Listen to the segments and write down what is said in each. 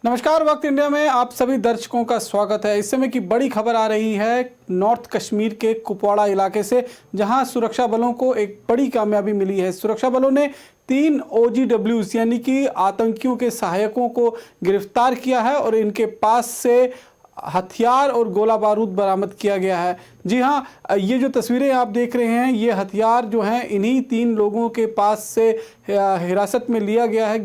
नमस्कार। वक्त इंडिया में आप सभी दर्शकों का स्वागत है। इस समय की बड़ी खबर आ रही है नॉर्थ कश्मीर के कुपवाड़ा इलाके से, जहां सुरक्षा बलों को एक बड़ी कामयाबी मिली है। सुरक्षा बलों ने 3 OGWs यानी कि आतंकियों के सहायकों को गिरफ्तार किया है और इनके पास से हथियार और गोला बारूद बरामद किया गया है। जी हाँ, ये जो तस्वीरें आप देख रहे हैं, ये हथियार जो हैं इन्हीं 3 लोगों के पास से हिरासत में लिया गया है,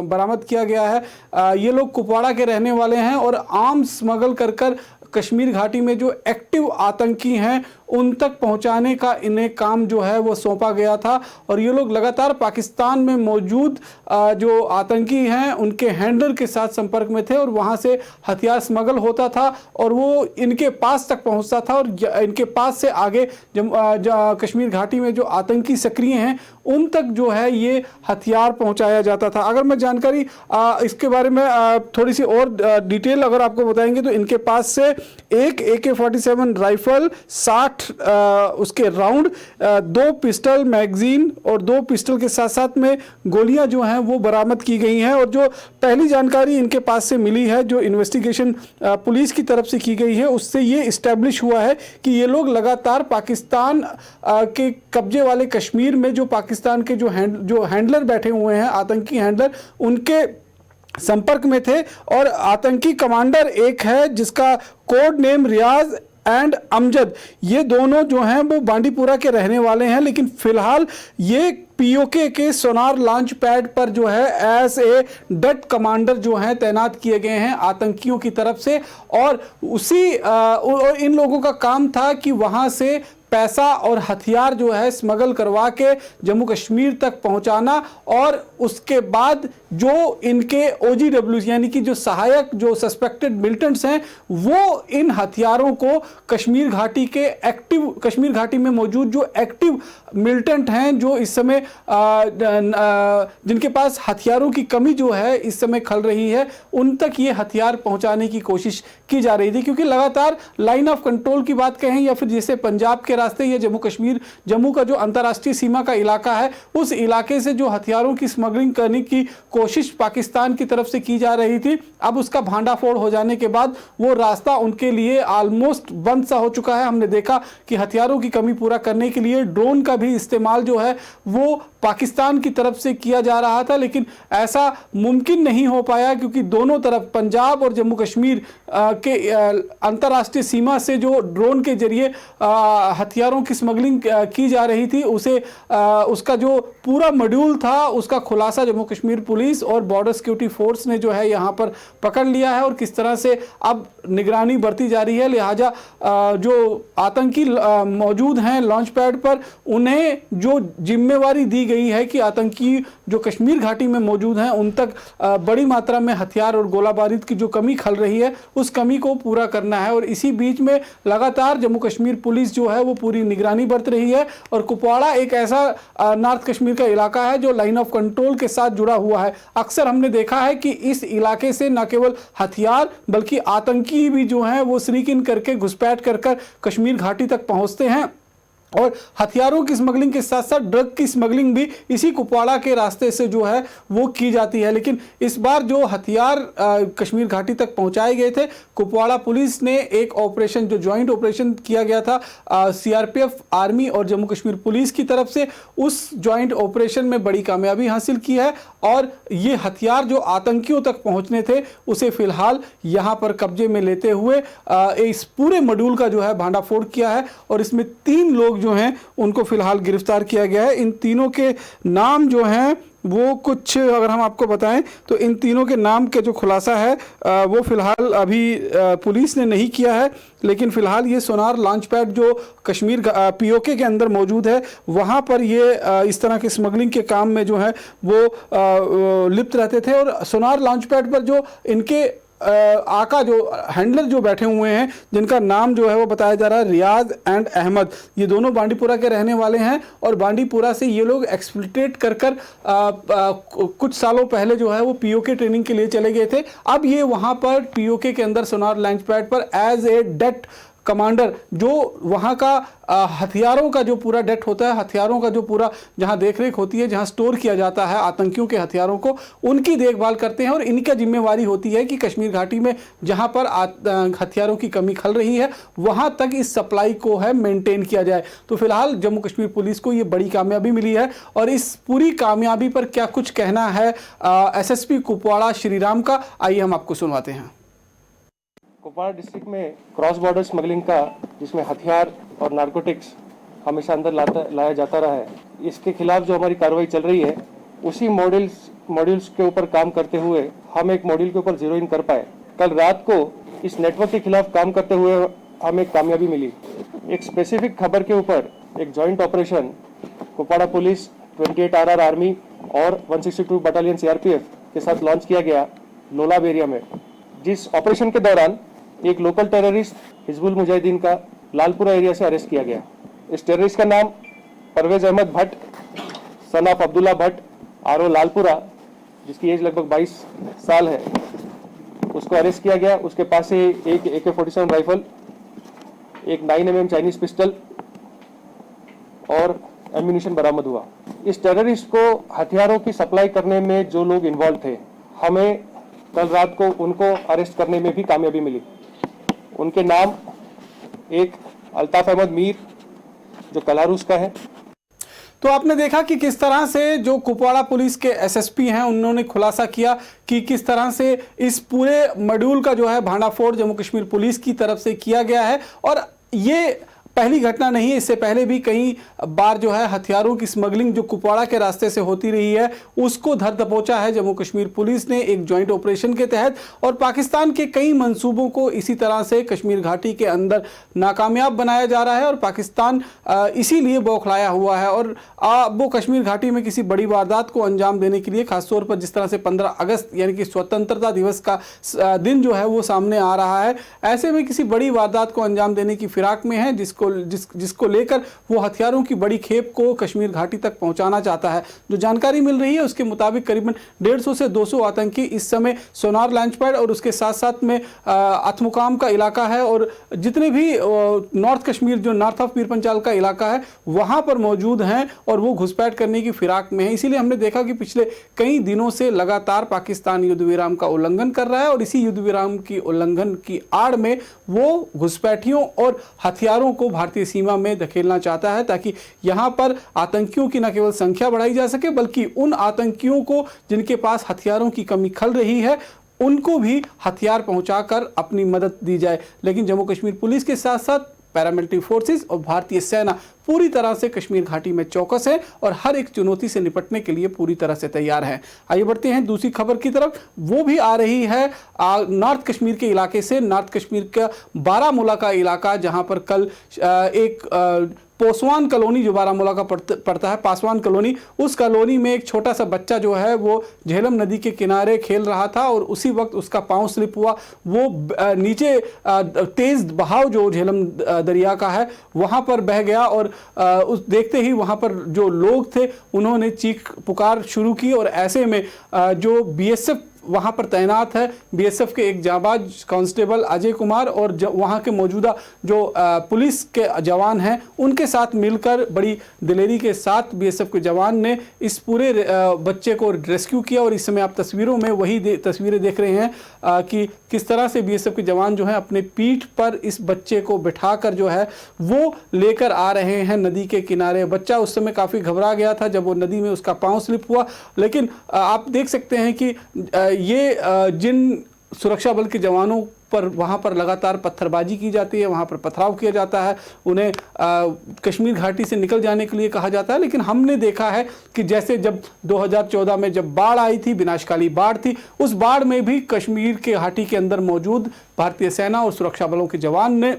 बरामद किया गया है। ये लोग कुपवाड़ा के रहने वाले हैं और आर्म्स स्मगल कर कश्मीर घाटी में जो एक्टिव आतंकी हैं उन तक पहुंचाने का इन्हें काम जो है वो सौंपा गया था। और ये लोग लगातार पाकिस्तान में मौजूद जो आतंकी हैं उनके हैंडलर के साथ संपर्क में थे और वहां से हथियार स्मगल होता था और वो इनके पास तक पहुंचता था और इनके पास से आगे कश्मीर घाटी में जो आतंकी सक्रिय हैं उन तक जो है ये हथियार पहुंचाया जाता था। अगर मैं जानकारी इसके बारे में थोड़ी सी और डिटेल अगर आपको बताएंगे तो इनके पास से एक AK-47 राइफल, 60 उसके राउंड, 2 पिस्टल मैगजीन और 2 पिस्टल के साथ साथ में गोलियां जो हैं वो बरामद की गई हैं। और जो पहली जानकारी इनके पास से मिली है, जो इन्वेस्टिगेशन पुलिस की तरफ से की गई है, उससे ये इस्टेब्लिश हुआ है कि ये लोग लगातार पाकिस्तान के कब्जे वाले कश्मीर में जो पाकिस्तान के जो हैंडलर बैठे हुए हैं, आतंकी हैंडलर, उनके संपर्क में थे। और आतंकी कमांडर एक है जिसका code name Riyaz and Amjad, ये दोनों जो हैं वो बांडीपुरा के रहने वाले हैं, लेकिन फिलहाल ये POK के सोनार लॉन्च पैड पर जो है एज ए डट कमांडर जो हैं तैनात किए गए हैं आतंकियों की तरफ से। और इन लोगों का काम था कि वहां से पैसा और हथियार जो है स्मगल करवा के जम्मू कश्मीर तक पहुंचाना और उसके बाद जो इनके OGWs यानी कि जो सहायक, जो सस्पेक्टेड मिलिटेंट्स हैं, वो इन हथियारों को कश्मीर घाटी में मौजूद जो एक्टिव मिलिटेंट हैं, जो इस समय जिनके पास हथियारों की कमी जो है इस समय खल रही है, उन तक ये हथियार पहुंचाने की कोशिश की जा रही थी। क्योंकि लगातार लाइन ऑफ कंट्रोल की बात कहें या फिर जैसे पंजाब के रास्ते या जम्मू का जो अंतर्राष्ट्रीय सीमा का इलाका है, उस इलाके से जो हथियारों की स्मगलिंग करने की कोशिश पाकिस्तान की तरफ से की जा रही थी, अब उसका भांडाफोड़ हो जाने के बाद वो रास्ता उनके लिए ऑलमोस्ट बंद सा हो चुका है। हमने देखा कि हथियारों की कमी पूरा करने के लिए ड्रोन का भी इस्तेमाल जो है वो पाकिस्तान की तरफ से किया जा रहा था, लेकिन ऐसा मुमकिन नहीं हो पाया क्योंकि दोनों तरफ पंजाब और जम्मू कश्मीर के अंतर्राष्ट्रीय सीमा से जो ड्रोन के जरिए हथियारों की स्मगलिंग की जा रही थी, उसका जो पूरा मॉड्यूल था उसका खुलासा जम्मू कश्मीर पुलिस और बॉर्डर सिक्योरिटी फोर्स ने जो है यहाँ पर पकड़ लिया है और किस तरह से अब निगरानी बरती जा रही है। लिहाजा जो आतंकी मौजूद हैं लॉन्च पैड पर, उन्हें जो जिम्मेवारी दी गई है कि आतंकी जो कश्मीर घाटी में मौजूद हैं उन तक बड़ी मात्रा में हथियार और गोला बारूद की जो कमी खल रही है उस कमी को पूरा करना है। और इसी बीच में लगातार जम्मू कश्मीर पुलिस जो है वो पूरी निगरानी बरत रही है। और कुपवाड़ा एक ऐसा नॉर्थ कश्मीर का इलाका है जो लाइन ऑफ कंट्रोल के साथ जुड़ा हुआ है। अक्सर हमने देखा है कि इस इलाके से न केवल हथियार बल्कि आतंकी भी जो हैं वो स्नीक इन करके घुसपैठ कर कश्मीर घाटी तक पहुंचते हैं और हथियारों की स्मगलिंग के साथ साथ ड्रग की स्मगलिंग भी इसी कुपवाड़ा के रास्ते से जो है वो की जाती है। लेकिन इस बार जो हथियार कश्मीर घाटी तक पहुंचाए गए थे, कुपवाड़ा पुलिस ने एक ऑपरेशन, जो ज्वाइंट ऑपरेशन किया गया था CRPF, आर्मी और जम्मू कश्मीर पुलिस की तरफ से, उस ज्वाइंट ऑपरेशन में बड़ी कामयाबी हासिल की है और ये हथियार जो आतंकियों तक पहुंचने थे उसे फिलहाल यहाँ पर कब्जे में लेते हुए इस पूरे मॉड्यूल का जो है भांडाफोड़ किया है। और इसमें 3 लोग जो हैं उनको फिलहाल गिरफ्तार किया गया है। इन तीनों के नाम जो हैं वो कुछ अगर हम आपको बताएं तो इन तीनों के नाम के जो खुलासा है वो फिलहाल अभी पुलिस ने नहीं किया है, लेकिन फिलहाल ये सोनार लॉन्च पैड जो कश्मीर POK के अंदर मौजूद है वहाँ पर ये इस तरह के स्मगलिंग के काम में जो है वो लिप्त रहते थे। और सोनार लॉन्च पैड पर जो इनके आका, जो हैंडलर जो बैठे हुए हैं, जिनका नाम जो है वो बताया जा रहा है रियाज एंड अहमद, ये दोनों बांडीपुरा के रहने वाले हैं और बांडीपुरा से ये लोग एक्सप्लिटेट कर कुछ सालों पहले जो है वो POK ट्रेनिंग के लिए चले गए थे। अब ये वहाँ पर POK के अंदर सोनार लॉन्च पैड पर एज ए डट कमांडर जो वहाँ का हथियारों का जो पूरा डेट होता है, हथियारों का जो पूरा जहाँ देखरेख होती है, जहाँ स्टोर किया जाता है आतंकियों के हथियारों को, उनकी देखभाल करते हैं और इनका जिम्मेवारी होती है कि कश्मीर घाटी में जहाँ पर हथियारों की कमी खल रही है वहाँ तक इस सप्लाई को है मेंटेन किया जाए। तो फिलहाल जम्मू कश्मीर पुलिस को ये बड़ी कामयाबी मिली है और इस पूरी कामयाबी पर क्या कुछ कहना है एसएसपी कुपवाड़ा श्रीराम का, आइए हम आपको सुनवाते हैं। कुपवाड़ा डिस्ट्रिक्ट में क्रॉस बॉर्डर स्मगलिंग का, जिसमें हथियार और नारकोटिक्स हमेशा अंदर लाया जाता रहा है, इसके खिलाफ जो हमारी कार्रवाई चल रही है उसी मॉड्यूल्स के ऊपर काम करते हुए हम एक मॉड्यूल के ऊपर जीरो इन कर पाए। कल रात को इस नेटवर्क के खिलाफ काम करते हुए हमें कामयाबी मिली। एक स्पेसिफिक खबर के ऊपर एक joint operation Kupwara police, 28 RR army और 162 बटालियन CRPF के साथ लॉन्च किया गया लोलाब एरिया में, जिस ऑपरेशन के दौरान एक लोकल टेररिस्ट हिजबुल मुजाहिदीन का लालपुरा एरिया से अरेस्ट किया गया। इस टेररिस्ट का नाम Parvez Ahmed Bhat son of Abdullah Bhat RO Lalpura, जिसकी एज लगभग 22 साल है, उसको अरेस्ट किया गया। उसके पास से एक AK-47 राइफल, एक 9mm चाइनीज पिस्टल और एम्यूनिशन बरामद हुआ। इस टेररिस्ट को हथियारों की सप्लाई करने में जो लोग इन्वॉल्व थे, हमें कल रात को उनको अरेस्ट करने में भी कामयाबी मिली। उनके नाम एक अल्ताफ अहमद मीर जो कलारूस का है। तो आपने देखा कि किस तरह से जो कुपवाड़ा पुलिस के एसएसपी हैं उन्होंने खुलासा किया कि किस तरह से इस पूरे मॉड्यूल का जो है भांडाफोड़ जम्मू कश्मीर पुलिस की तरफ से किया गया है। और ये पहली घटना नहीं है, इससे पहले भी कई बार जो है हथियारों की स्मगलिंग जो कुपवाड़ा के रास्ते से होती रही है उसको धर दबोचा है जम्मू कश्मीर पुलिस ने एक जॉइंट ऑपरेशन के तहत। और पाकिस्तान के कई मंसूबों को इसी तरह से कश्मीर घाटी के अंदर नाकामयाब बनाया जा रहा है और पाकिस्तान इसीलिए बौखलाया हुआ है और वो कश्मीर घाटी में किसी बड़ी वारदात को अंजाम देने के लिए, खासतौर पर जिस तरह से 15 अगस्त यानी कि स्वतंत्रता दिवस का दिन जो है वो सामने आ रहा है, ऐसे में किसी बड़ी वारदात को अंजाम देने की फिराक में है जिसको लेकर वो हथियारों की बड़ी खेप को कश्मीर घाटी तक पहुंचाना चाहता है। जो जानकारी मिल रही है उसके मुताबिक करीबन 150 से 200 आतंकी इस समय सोनार लॉन्च पैड और उसके साथ साथ में अथमुकाम का इलाका है और जितने भी नॉर्थ कश्मीर जो नॉर्थ ऑफ पीरपंचाल का इलाका है वहां पर मौजूद हैं और वो घुसपैठ करने की फिराक में है। इसीलिए हमने देखा कि पिछले कई दिनों से लगातार पाकिस्तान युद्ध विराम का उल्लंघन कर रहा है और इसी युद्ध विराम की उल्लंघन की आड़ में वो घुसपैठियों और हथियारों को भारतीय सीमा में धकेलना चाहता है ताकि यहां पर आतंकियों की न केवल संख्या बढ़ाई जा सके बल्कि उन आतंकियों को जिनके पास हथियारों की कमी खल रही है उनको भी हथियार पहुंचाकर अपनी मदद दी जाए। लेकिन जम्मू कश्मीर पुलिस के साथ साथ पैरामिलिट्री फोर्सेस और भारतीय सेना पूरी तरह से कश्मीर घाटी में चौकस है और हर एक चुनौती से निपटने के लिए पूरी तरह से तैयार है। आइए बढ़ते हैं दूसरी खबर की तरफ। वो भी आ रही है नॉर्थ कश्मीर के इलाके से, नॉर्थ कश्मीर का बारामूला का इलाका, जहां पर कल एक पोसवान कॉलोनी जो बारामूला का पड़ता है, पासवान कॉलोनी, उस कॉलोनी में एक छोटा सा बच्चा जो है वो झेलम नदी के किनारे खेल रहा था और उसी वक्त उसका पांव स्लिप हुआ। वो नीचे तेज बहाव जो झेलम दरिया का है वहां पर बह गया और उस देखते ही वहां पर जो लोग थे उन्होंने चीख पुकार शुरू की और ऐसे में जो BSF वहाँ पर तैनात है, BSF के एक जाबाज कांस्टेबल अजय कुमार और वहाँ के मौजूदा जो पुलिस के जवान हैं उनके साथ मिलकर बड़ी दिलेरी के साथ BSF के जवान ने इस पूरे बच्चे को रेस्क्यू किया। और इस समय आप तस्वीरों में वही तस्वीरें देख रहे हैं कि किस तरह से BSF के जवान जो हैं अपने पीठ पर इस बच्चे को बिठाकर जो है वो लेकर आ रहे हैं नदी के किनारे। बच्चा उस समय काफ़ी घबरा गया था जब वो नदी में उसका पाँव स्लिप हुआ, लेकिन आप देख सकते हैं कि ये जिन सुरक्षा बल के जवानों पर वहाँ पर लगातार पत्थरबाजी की जाती है, वहाँ पर पथराव किया जाता है, उन्हें कश्मीर घाटी से निकल जाने के लिए कहा जाता है। लेकिन हमने देखा है कि जैसे जब 2014 में जब बाढ़ आई थी, विनाशकाली बाढ़ थी, उस बाढ़ में भी कश्मीर के घाटी के अंदर मौजूद भारतीय सेना और सुरक्षा बलों के जवान ने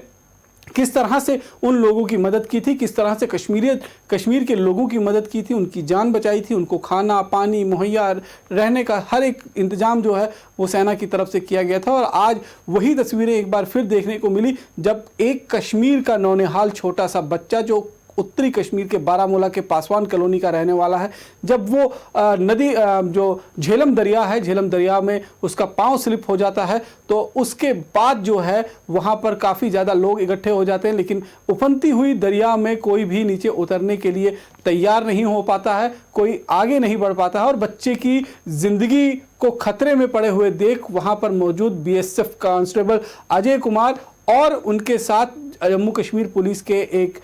किस तरह से उन लोगों की मदद की थी, किस तरह से कश्मीर के लोगों की मदद की थी, उनकी जान बचाई थी, उनको खाना पानी मुहैया रहने का हर एक इंतजाम जो है वो सेना की तरफ से किया गया था। और आज वही तस्वीरें एक बार फिर देखने को मिली जब एक कश्मीर का नौनिहाल छोटा सा बच्चा जो उत्तरी कश्मीर के बारामूला के पासवान कॉलोनी का रहने वाला है। जब वो नदी जो झेलम दरिया है, झेलम दरिया में उसका पांव स्लिप हो जाता है तो उसके बाद जो है वहाँ पर काफ़ी ज़्यादा लोग इकट्ठे हो जाते हैं, लेकिन उफनती हुई दरिया में कोई भी नीचे उतरने के लिए तैयार नहीं हो पाता है, कोई आगे नहीं बढ़ पाता है। और बच्चे की ज़िंदगी को खतरे में पड़े हुए देख वहाँ पर मौजूद बीएसएफ कांस्टेबल अजय कुमार और उनके साथ जम्मू कश्मीर पुलिस के एक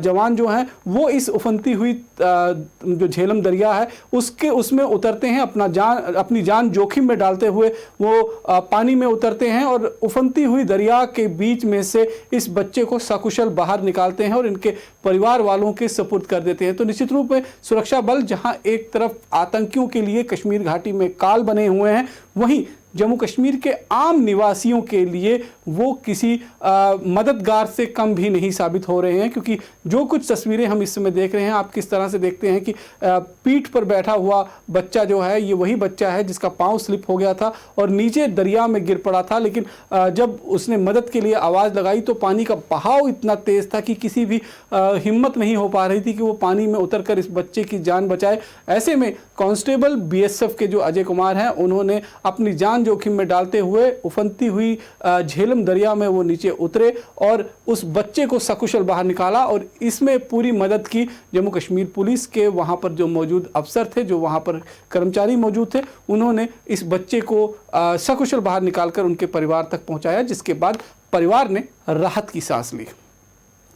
जवान जो हैं वो इस उफनती हुई जो झेलम दरिया है उसमें उतरते हैं, अपनी जान जोखिम में डालते हुए वो पानी में उतरते हैं और उफनती हुई दरिया के बीच में से इस बच्चे को सकुशल बाहर निकालते हैं और इनके परिवार वालों के सुपुर्द कर देते हैं। तो निश्चित रूप में सुरक्षा बल जहां एक तरफ आतंकियों के लिए कश्मीर घाटी में काल बने हुए हैं, वहीं जम्मू कश्मीर के आम निवासियों के लिए वो किसी मददगार से कम भी नहीं साबित हो रहे हैं। क्योंकि जो कुछ तस्वीरें हम इस समय देख रहे हैं, आप किस तरह से देखते हैं कि पीठ पर बैठा हुआ बच्चा जो है ये वही बच्चा है जिसका पांव स्लिप हो गया था और नीचे दरिया में गिर पड़ा था। लेकिन जब उसने मदद के लिए आवाज़ लगाई तो पानी का बहाव इतना तेज़ था कि किसी भी हिम्मत नहीं हो पा रही थी कि वो पानी में उतरकर इस बच्चे की जान बचाए। ऐसे में कांस्टेबल बीएसएफ के जो अजय कुमार हैं उन्होंने अपनी जान जोखिम में डालते हुए उफनती हुई झेलम दरिया में वो नीचे उतरे और उस बच्चे को सकुशल बाहर निकाला। और इसमें पूरी मदद की जम्मू कश्मीर पुलिस के वहाँ पर जो मौजूद अफसर थे, जो वहाँ पर कर्मचारी मौजूद थे, उन्होंने इस बच्चे को सकुशल बाहर निकालकर उनके परिवार तक पहुँचाया, जिसके बाद परिवार ने राहत की सांस ली।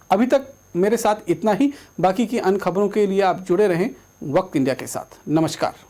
अभी तक मेरे साथ इतना ही। बाकी की अन्य खबरों के लिए आप जुड़े रहें वक्त इंडिया के साथ। नमस्कार।